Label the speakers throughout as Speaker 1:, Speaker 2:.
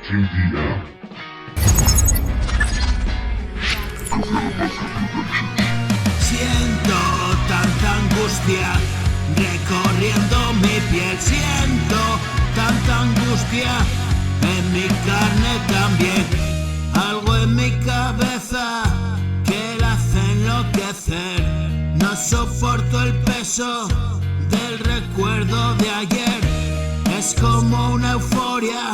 Speaker 1: KDM.
Speaker 2: Siento tanta angustia recorriendo mi piel, siento tanta angustia en mi carne también, algo en mi cabeza que la hace enloquecer, no soporto el peso del recuerdo de ayer, es como una euforia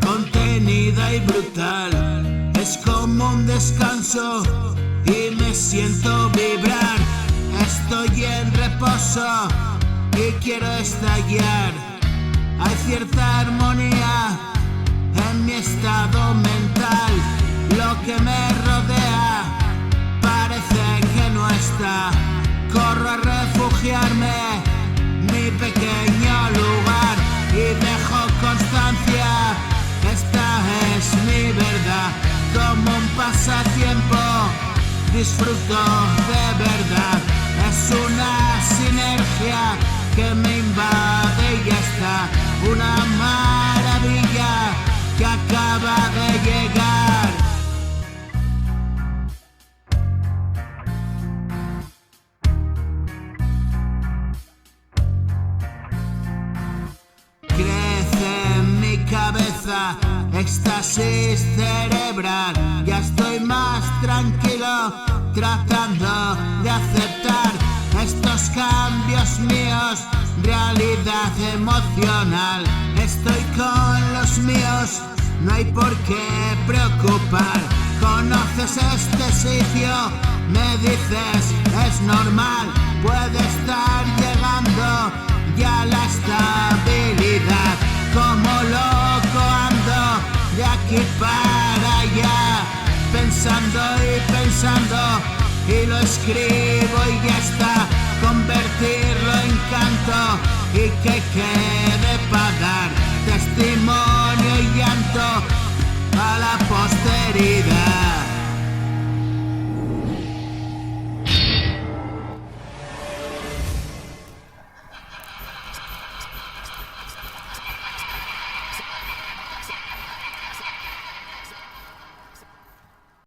Speaker 2: contenida y brutal, es como un descanso y me siento vibrar, estoy en reposo y quiero estallar, hay cierta armonía en mi estado mental, lo que me rodea parece que no está, corro a refugiarme mi pequeño lugar y dejo constancia, esta es mi verdad, como un pasatiempo disfruto de verdad, es una sinergia que me invade y ya está, una maravilla que acaba de llegar. Crece en mi cabeza éxtasis cerebral, ya estoy más tranquilo tratando de aceptar estos cambios míos, realidad emocional, estoy con los míos, no hay por qué preocupar, conoces este sitio, me dices es normal, puede estar llegando ya la estabilidad, como loco ando de aquí para allá, pensando y lo escribo y ya está, convertirlo en canto y que quede para dar testimonio y llanto a la posteridad.